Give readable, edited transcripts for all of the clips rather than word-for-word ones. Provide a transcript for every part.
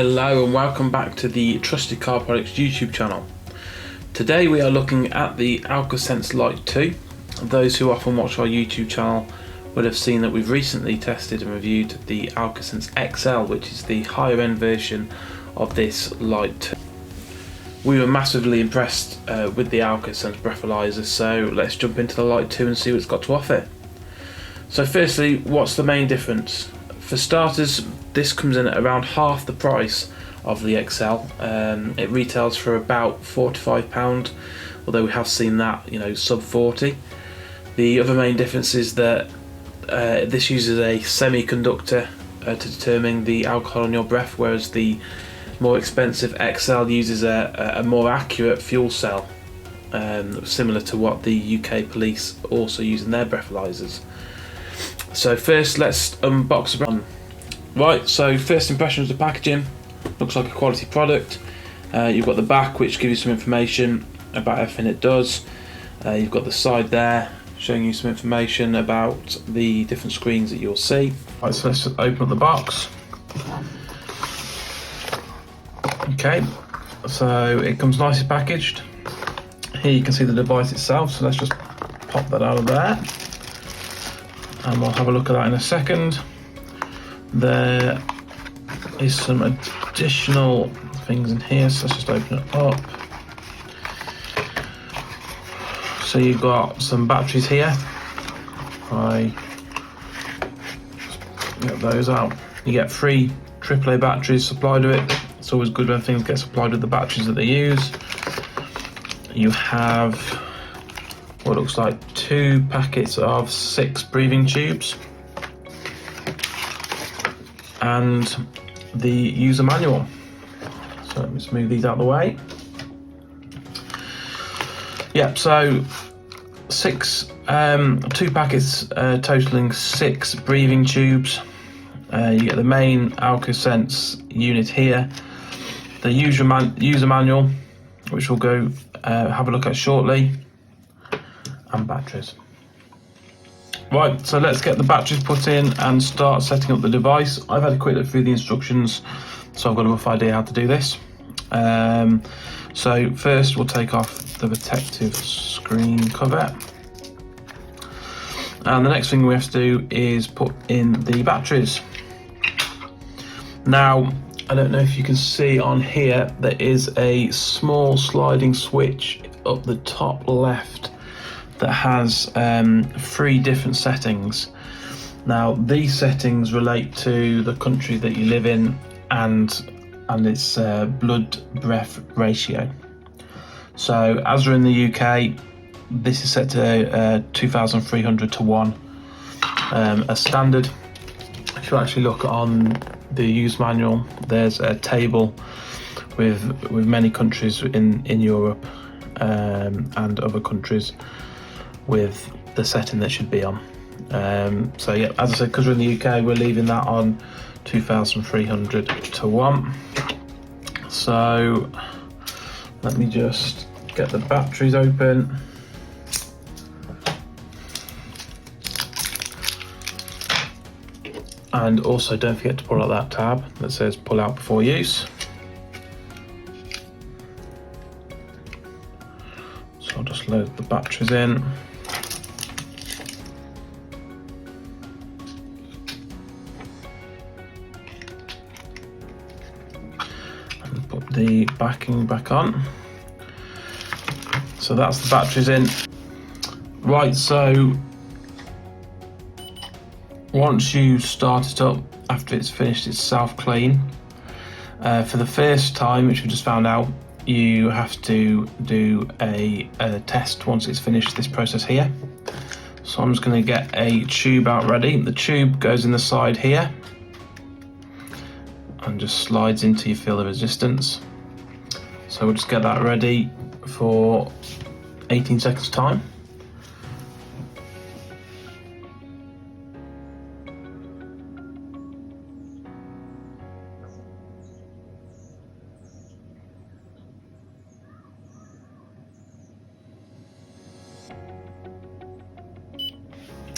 Hello and welcome back to the Trusted Car Products YouTube channel. Today we are looking at the Alcosense Lite 2. Those who often watch our YouTube channel would have seen that we've recently tested and reviewed the Alcosense XL, which is the higher end version of this Lite 2. We were massively impressed with the Alcosense Breathalyser, so let's jump into the Lite 2 and see what it's got to offer. So firstly, what's the main difference? For starters, this comes in at around half the price of the XL. It retails for about £45, although we have seen that, sub 40. The other main difference is that this uses a semiconductor to determine the alcohol in your breath, whereas the more expensive XL uses a more accurate fuel cell, similar to what the UK police also use in their breathalyzers. So first, let's unbox the brand. Right, so first impressions of the packaging. Looks like a quality product. You've got the back, which gives you some information about everything it does. You've got the side there, showing you some information about the different screens that you'll see. Right, so let's open up the box. Okay, so it comes nicely packaged. Here you can see the device itself, so let's just pop that out of there. And we'll have a look at that in a second. There is some additional things in here, so let's just open it up. So you've got some batteries here. I get those out. You get 3 AAA batteries supplied with it. It's always good when things get supplied with the batteries that they use. You have what looks like 2 packets of 6 breathing tubes and the user manual. So let me just move these out of the way. Yep, so 2 packets totaling 6 breathing tubes. You get the main Alcosense unit here, the user manual, which we'll go have a look at shortly, and batteries. Right, so let's get the batteries put in and start setting up the device. I've had a quick look through the instructions, so I've got a rough idea how to do this. So first we'll take off the protective screen cover, and the next thing we have to do is put in the batteries. Now, I don't know if you can see on here, there is a small sliding switch up the top left that has 3 different settings. Now, these settings relate to the country that you live in and its blood-breath ratio. So, as we're in the UK, this is set to 2,300 to 1 as standard. If you actually look on the use manual, there's a table with many countries in Europe and other countries with the setting that should be on. So yeah, as I said, because we're in the UK, we're leaving that on 2,300 to 1. So let me just get the batteries open. And also don't forget to pull out that tab that says pull out before use. So I'll just load the batteries in. And put the backing back on. So that's the batteries in. Right, so once you start it up, after it's finished its self-clean, for the first time, which we just found out, you have to do a test once it's finished this process here. So I'm just going to get a tube out ready. The tube goes in the side here and just slides in till you feel the resistance. So we'll just get that ready for 18 seconds time.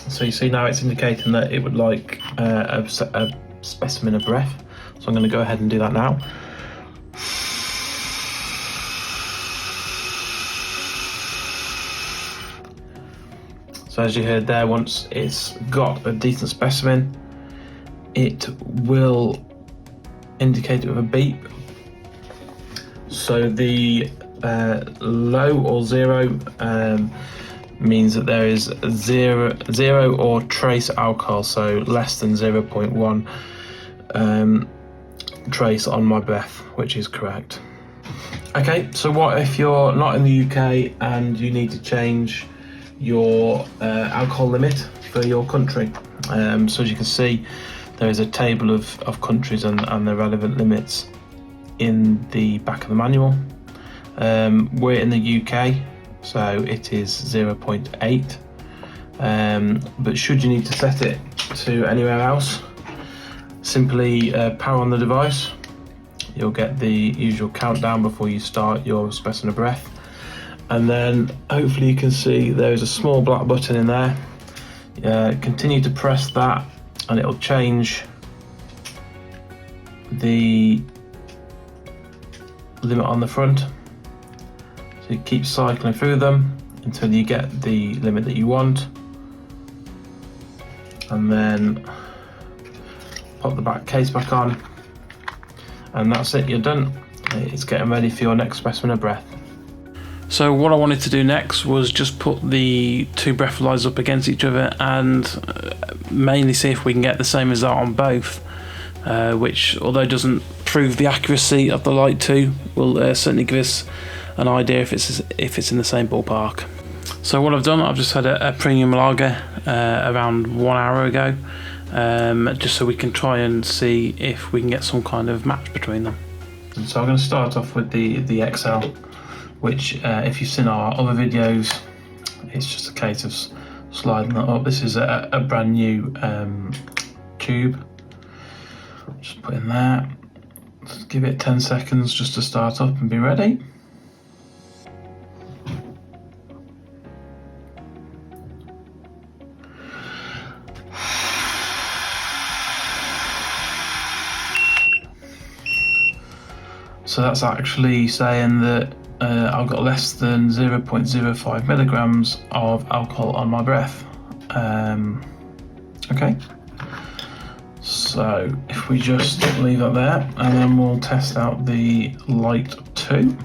So you see now it's indicating that it would like a specimen of breath. So I'm going to go ahead and do that now. So as you heard there, once it's got a decent specimen, it will indicate it with a beep. So the low or zero means that there is zero or trace alcohol, so less than 0.1 trace on my breath, which is correct. Okay, so what if you're not in the UK and you need to change your alcohol limit for your country? So as you can see, there is a table of countries and the relevant limits in the back of the manual. We're in the UK, so it is 0.8, but should you need to set it to anywhere else, simply power on the device. You'll get the usual countdown before you start your specimen of breath, and then hopefully you can see there is a small black button in there. Continue to press that and it'll change the limit on the front. So you keep cycling through them until you get the limit that you want, and then pop the back case back on, and that's it, you're done. It's getting ready for your next specimen of breath. So what I wanted to do next was just put the two breathalyzers up against each other and mainly see if we can get the same result on both, which, although doesn't prove the accuracy of the Lite 2, will certainly give us an idea if it's in the same ballpark. So what I've done, I've just had a premium lager around 1 hour ago, just so we can try and see if we can get some kind of match between them. So I'm going to start off with the XL, which if you've seen our other videos, it's just a case of sliding that up. This is a brand new tube. Just put in that. Just give it 10 seconds just to start up and be ready. So that's actually saying that I've got less than 0.05 milligrams of alcohol on my breath. Okay, so if we just leave that there, and then we'll test out the Lite 2.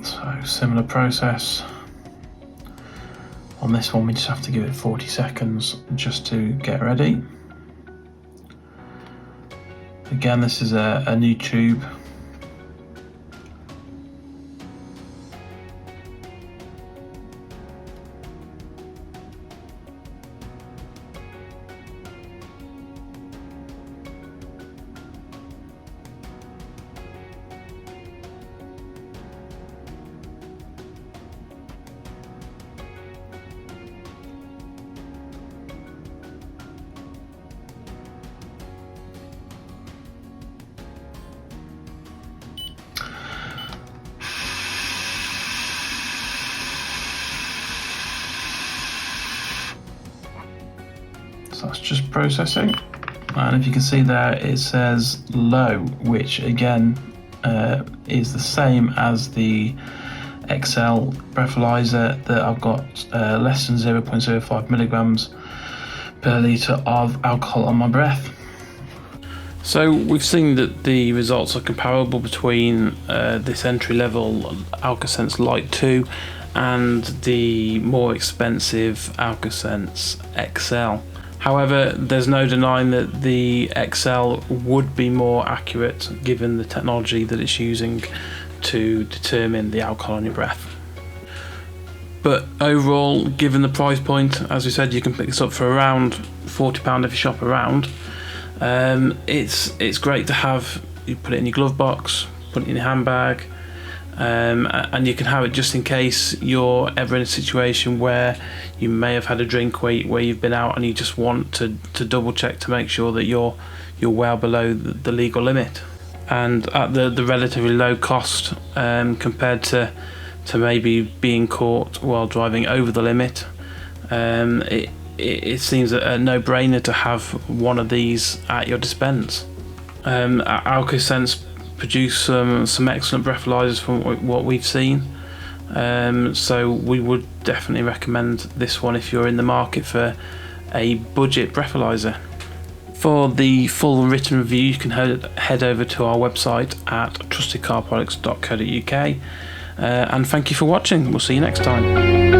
So similar process. On this one we just have to give it 40 seconds just to get ready. Again, this is a new tube. So that's just processing, and if you can see there, it says low, which again is the same as the XL breathalyzer, that I've got less than 0.05 milligrams per litre of alcohol on my breath. So we've seen that the results are comparable between this entry-level Alcosense Lite 2 and the more expensive Alcosense XL. However, there's no denying that the XL would be more accurate given the technology that it's using to determine the alcohol on your breath. But overall, given the price point, as we said, you can pick this up for around £40 if you shop around. It's great to have. You put it in your glove box, put it in your handbag, and you can have it just in case you're ever in a situation where you may have had a drink where you've been out and you just want to double check to make sure that you're well below the legal limit, and at the relatively low cost compared to maybe being caught while driving over the limit. It it seems a no-brainer to have one of these at your dispense. Alcosense produce some excellent breathalyzers from what we've seen, so we would definitely recommend this one if you're in the market for a budget breathalyzer. For the full written review, you can head over to our website at trustedcarproducts.co.uk, and thank you for watching. We'll see you next time.